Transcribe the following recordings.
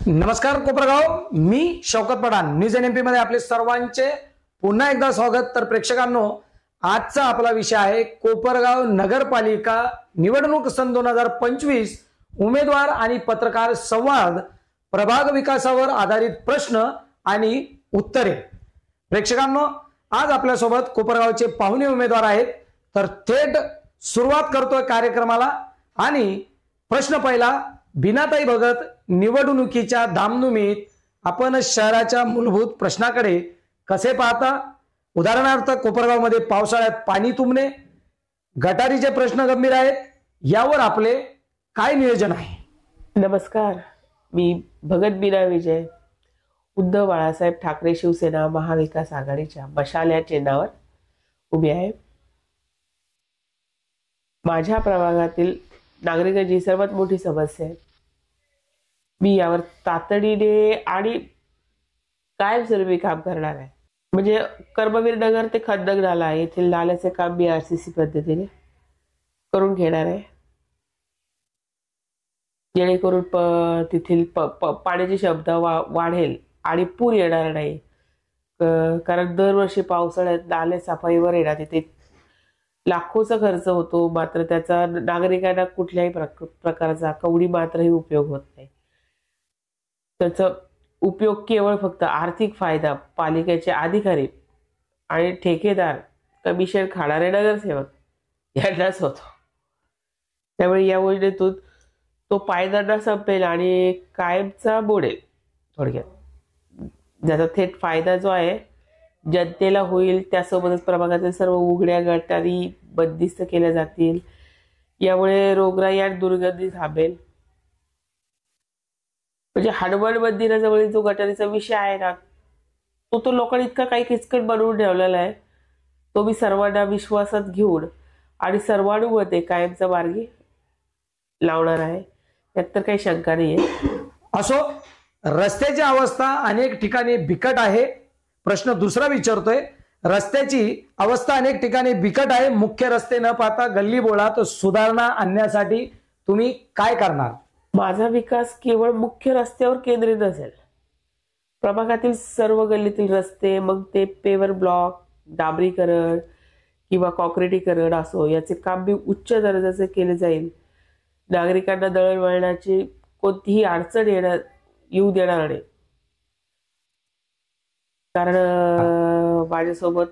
नमस्कार कोपरगाव, मी Shaukat Pathan news NMP मध्ये आपले सर्वांचे पुन्हा एकदा स्वागत। तर प्रेक्षकांनो, आजचा आपला विषय आहे कोपरगाव नगरपालिका निवडणूक सन 2025 उमेदवार आणि पत्रकार संवाद, प्रभाग विकासावर आधारित प्रश्न आणि उत्तरे। प्रेक्षकांनो, आज आपल्या सोबत कोपरगावचे पाहुणे उमेदवार आहेत। तर थेट सुरुवात करतोय कार्यक्रमाला आणि प्रश्न पहिला, बिनाताई भगत, निवडणुकीच्या धामधुमीत आपण शहराच्या मूलभूत प्रश्नाकडे कसे पाहता? उदाहरणार्थ कोपरगाव मध्ये पावसाळ्यात पाणी तुंबणे, गटारीचे प्रश्न गंभीर आहेत, यावर आपले काय नियोजन आहे? नमस्कार, मी भगत बीना विजय, उद्धव बाळासाहेब ठाकरे शिवसेना महाविकास आघाडीच्या मशाल या चिन्हावर उभी आहे। माझ्या प्रभागातील नागरिकांची सर्वात मोठी समस्या आहे, मी यावर तातडीने आणि कायमस्वरूपी काम करणार आहे। म्हणजे कर्मवीर नगर ते खंदक नाला येथील नाल्याचे काम मी आरसीसी पद्धतीने करून घेणार आहे, जेणेकरून तेथील पाण्याची क्षमता वाढेल आणि पूर येणार नाही। कारण दरवर्षी पावसाळ्यात नाले सफाईवर येणार तिथे लाखोचा खर्च होतो, मात्र त्याचा नागरिकांना कुठल्याही प्रकारचा कवडी मात्रही उपयोग होत नाही। त्याचा उपयोग केवळ फक्त आर्थिक फायदा पालिकेचे अधिकारी आणि ठेकेदार, कमिशन खाणारे नगरसेवक यांनाच होतो। त्यामुळे या योजनेतून तो पायदंड संपेल आणि कायमचा बुडेल। थोडक्यात ज्याचा थेट फायदा जो आहे जनतेला होईल, त्यासोबतच प्रभागातील सर्व उघड्या गटारी बंदिस्त केल्या जातील। यामुळे रोगराई आणि दुर्गंधी थांबेल। म्हणजे हनुमान मंदिराजवळील जो गटारीचा विषय आहे ना, तो लोकांनी इतका काही किचकट बनवून ठेवलेला आहे, तो मी सर्वांना विश्वासात घेऊन आणि सर्वानुमते कायमचा मार्गी लावणार आहे, त्यात तर काही शंका नाहीये। असो, रस्त्याची अवस्था अनेक ठिकाणी बिकट आहे। प्रश्न दुसरा विचारतोय, रस्त्याची अवस्था अनेक ठिकाणी बिकट आहे, मुख्य रस्ते न पाहता गल्ली बोळात सुधारणा आणण्यासाठी तुम्ही काय करणार? माझा विकास केवळ मुख्य रस्त्यावर केंद्रित असेल। प्रभागातील सर्व गल्लीतील रस्ते, मग ते पेवर ब्लॉक, डांबरीकरण किंवा कॉन्क्रिटीकरण असो, याचे काम मी उच्च दर्जाचे केले जाईल। नागरिकांना दळणवळणाची कोणतीही अडचण येऊ देणार नाही। कारण माझ्यासोबत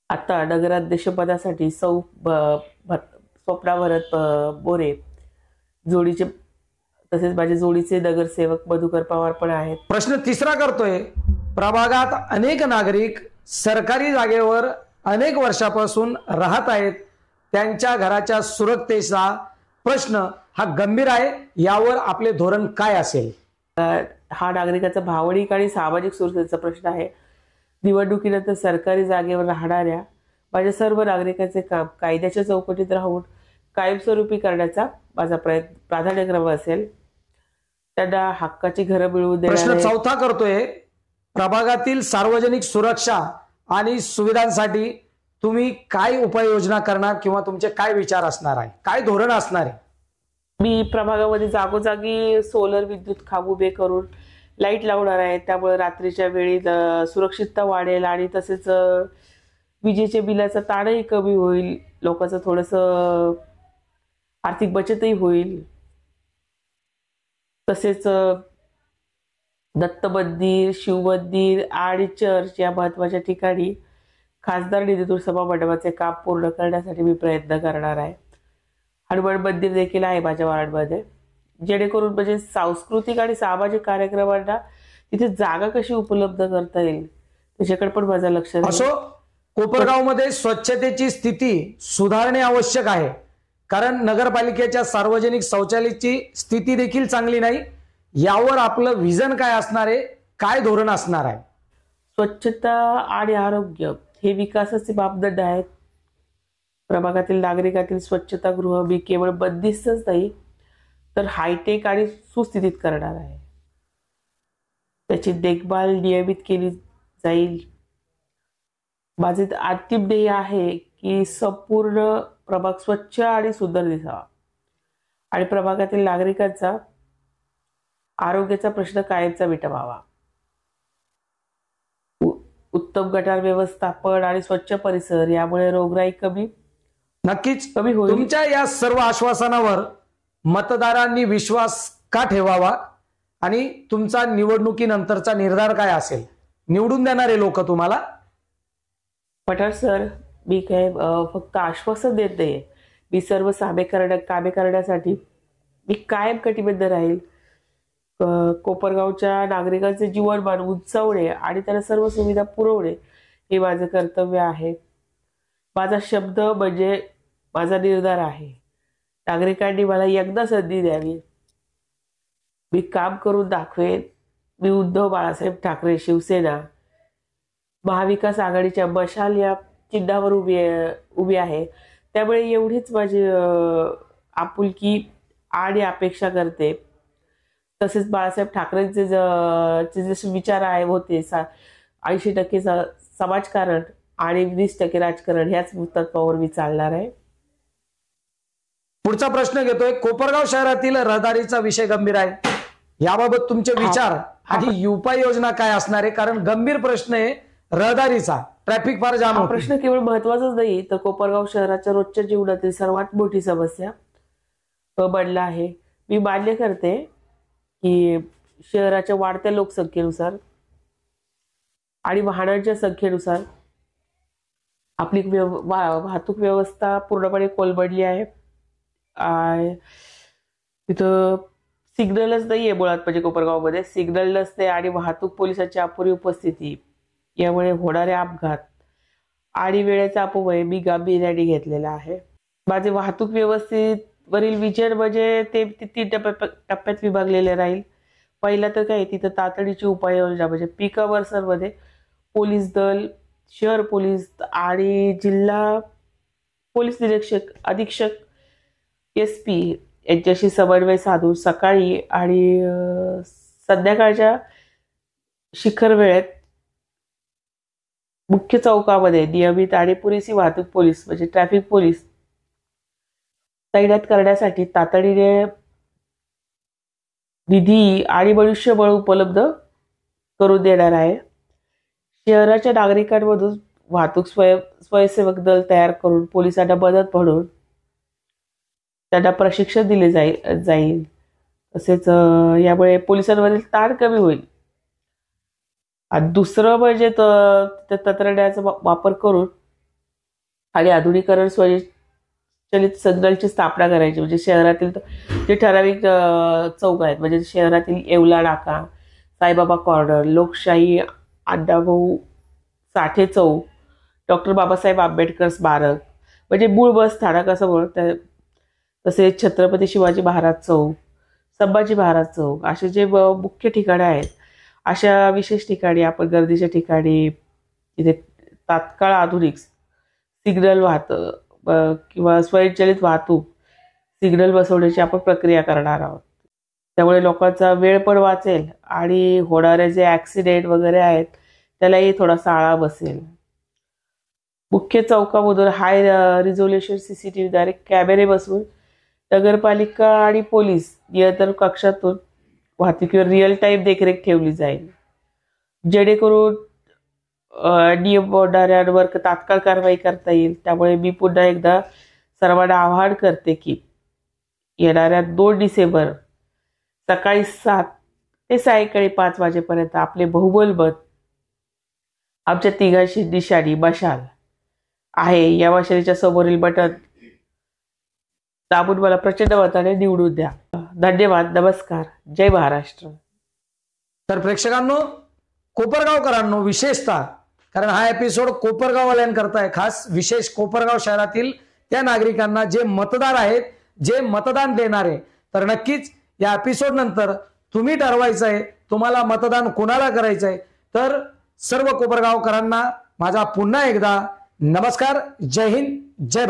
आता नगराध्यक्ष पदासाठी स्वप्ना भरत बोरे जोडीचे, तसेच माझे जोडीचे नगरसेवक मधुकर पवार पण आहेत। प्रश्न तिसरा करतोय, प्रभागात अनेक नागरिक सरकारी जागेवर अनेक वर्षापासून राहत आहेत, त्यांच्या घराच्या सुरक्षेचा प्रश्न हा गंभीर आहे, यावर आपले धोरण काय असेल? हा नागरिकाचा भावनिक आणि सामाजिक सुरक्षेचा प्रश्न आहे। निवडणुकीनंतर सरकारी जागेवर राहणाऱ्या माझ्या सर्व नागरिकांचे काम कायद्याच्या चौकटीत राहून कायमस्वरूपी करण्याचा माझा प्राधान्यक्रम असेल। त्यांना हक्काची घरं मिळवून देण्याचा प्रश्न चौथा करतोय, प्रभागातील सार्वजनिक सुरक्षा आणि सुविधांसाठी तुम्ही काय उपाययोजना करणार किंवा तुमचे काय विचार असणार आहे, काय धोरण असणार आहे? मी प्रभागामध्ये जागोजागी सोलर विद्युत खांब उभे करून लाईट लावणार आहे, त्यामुळे रात्रीच्या वेळी सुरक्षितता वाढेल आणि तसेच विजेच्या बिलाचा ताणही कमी होईल, लोकांचं थोडंसं आर्थिक बचतही होईल। तसेच दत्त मंदिर, शिव मंदिर आणि चर्च या महत्वाच्या ठिकाणी खासदार निधीतून सभा मंडपाचे काम पूर्ण करण्यासाठी मी प्रयत्न करणार आहे। हनुमान मंदिर देखील आहे माझ्या वार्डमध्ये, जेणेकरून म्हणजे सांस्कृतिक आणि सामाजिक कार्यक्रमांना तिथे जागा कशी उपलब्ध करता येईल त्याच्याकडे पण माझं लक्ष आहे। असो, कोपरगाव मध्ये स्वच्छतेची स्थिती सुधारणे आवश्यक आहे, कारण नगरपालिकेच्या सार्वजनिक शौचालयाची स्थिती देखील चांगली नाही। यावर आपलं विजन काय असणार आहे, काय धोरण असणार आहे? स्वच्छता आणि आरोग्य हे विकासाचे मापदंड आहेत। प्रभागातील नागरिकातील स्वच्छतागृह मी केवळ बंदिस्तच नाही तर हायटेक आणि सुस्थितीत करणार आहे। त्याची देखभाल नियमित केली जाईल। माझे अंतिम ध्येय आहे की संपूर्ण प्रभाग स्वच्छ आणि सुंदर दिसावा आणि प्रभागातील नागरिकांचा आरोग्याचा प्रश्न कायमचा मिटवावा. उत्तम गटार व्यवस्थापन आणि स्वच्छ परिसर यामुळे रोगराई कमी नक्कीच होईल. तुमच्या या सर्व आश्वासनावर मतदारांनी विश्वास का ठेवावा आणि तुमचा निवडणुकीनंतरचा निर्धार काय असेल? निवडून देणारे लोक तुम्हाला? पठार सर, मी काय फक्त आश्वासन देत नाहीये. मी सर्व कामे करण्यासाठी मी कायम कटिबद्ध राहील. कोपरगावच्या नागरिकांचे जीवनमान उंचावणे आणि त्यांना सर्व सुविधा पुरवणे हे माझे कर्तव्य आहे. माझा शब्द म्हणजे माझा निर्धार आहे. नागरिकांनी मला एकदा संधी द्यावी. मी काम करून दाखवेन. मी उद्धव बाळासाहेब ठाकरे, शिवसेना, महाविकास आघाडीच्या मशाल या चिन्हावर उभी आहे. त्यामुळे एवढीच माझी आपुलकी आणि अपेक्षा करते. तसेच बाळासाहेब ठाकरेंचे जसे विचार होते 80% समाजकारण आणि 20% राजकारण ह्याच तत्वावर मी चालणार आहे. पुढचा प्रश्न घेतोय. कोपरगाव शहरातील रहदारीचा विषय गंभीर आहे. याबाबत तुमचे विचार आणि उपाययोजना काय असणार आहे? कारण गंभीर प्रश्न आहे रहदारीचा. ट्रॅफिक फार जाम हा होते. प्रश्न केवळ महत्वाचाच नाही तर कोपरगाव शहराच्या रोजच्या जीवनातील सर्वात मोठी समस्या बनला आहे. मी मान्य करते की शहराच्या वाढत्या लोकसंख्येनुसार आणि वाहनांच्या संख्येनुसार आपली वाहतूक व्यवस्था पूर्णपणे कोलमडली आहे. तिथं सिग्नलच नाहीये. मुळात म्हणजे कोपरगावमध्ये सिग्नल नसते आणि वाहतूक पोलिसांची अपुरी उपस्थिती यामुळे होणारे अपघात आणि वेळेचा अपव्यय मी गांभीर्याने घेतलेला आहे. माझे वाहतूक व्यवस्थित वरील विजन म्हणजे ते 3 टप्प्यात विभागलेले राहील. पहिला तर काय, तिथं तातडीची उपाययोजना म्हणजे पीक अवर्समध्ये पोलीस दल, शहर पोलीस आणि जिल्हा पोलीस अधीक्षक SP यांच्याशी समन्वय साधून सकाळी आणि संध्याकाळच्या शिखर वेळेत मुख्य चौकामध्ये नियमित आणि पुरेशी वाहतूक पोलीस म्हणजे ट्रॅफिक पोलीस तैनात करण्यासाठी तातडीने निधी आणि मनुष्यबळ उपलब्ध करून देणार आहे. शहराच्या नागरिकांमधून वाहतूक स्वयंसेवक दल तयार करून पोलिसांना मदत म्हणून त्यांना प्रशिक्षण दिले जाईल. तसेच यामुळे पोलिसांवरील ताण कमी होईल. आणि दुसरं म्हणजे तंत्रज्ञानाचा वापर करून आणि आधुनिकीकरण स्वयंचलित सिग्नलची स्थापना करायची. म्हणजे शहरातील जे ठराविक चौक आहेत म्हणजे शहरातील येवला नाका, साईबाबा कॉर्नर, लोकशाही अण्णाभाऊ साठे चौक, डॉक्टर बाबासाहेब आंबेडकर स्मारक म्हणजे मूळ बस स्थानकासमोर, तसेच छत्रपती शिवाजी महाराज चौक, संभाजी महाराज चौक असे जे मुख्य ठिकाणे आहेत अशा विशेष ठिकाणी आपण गर्दीच्या ठिकाणी तिथे तात्काळ आधुनिक सिग्नल किंवा स्वयंचलित वाहतूक सिग्नल बसवण्याची आपण प्रक्रिया करणार आहोत. त्यामुळे लोकांचा वेळ पण वाचेल आणि होणारे जे ॲक्सिडेंट वगैरे आहेत त्यालाही थोडासा आळा बसेल. मुख्य चौकामधून हाय रिझोल्युशन CCTVद्वारे कॅमेरे बसवून नगरपालिका आणि पोलीस नियंत्रण कक्षातून वाहतुकीवर रिअल टाईम देखरेख ठेवली जाईल, जेणेकरून नियम मोडणाऱ्यांवर तात्काळ कारवाई करता येईल. त्यामुळे मी पुन्हा एकदा सर्वांना आवाहन करते की येणाऱ्या 2 डिसेंबर सकाळी 7 ते सायंकाळी 5 वाजेपर्यंत आपले बहुबल मत आमच्या तिघांची निशाणी मशाल आहे. या मशालीच्या समोरील बटन दाबून मला प्रचंड मताने निवडून द्या. धन्यवाद. नमस्कार. जय महाराष्ट्र. तर प्रेक्षकांनो, कोपरगावकरांनो, विशेषतः कारण हा एपिसोड कोपरगाववाल्यांकरता आहे, खास विशेष कोपरगाव शहरातील त्या नागरिकांना जे मतदार आहेत, जे मतदान देणारे, तर नक्कीच या एपिसोड नंतर तुम्ही ठरवायचं आहे तुम्हाला मतदान कोणाला करायचं आहे. तर सर्व कोपरगावकरांना माझा पुन्हा एकदा नमस्कार. जय हिंद, जय भारत.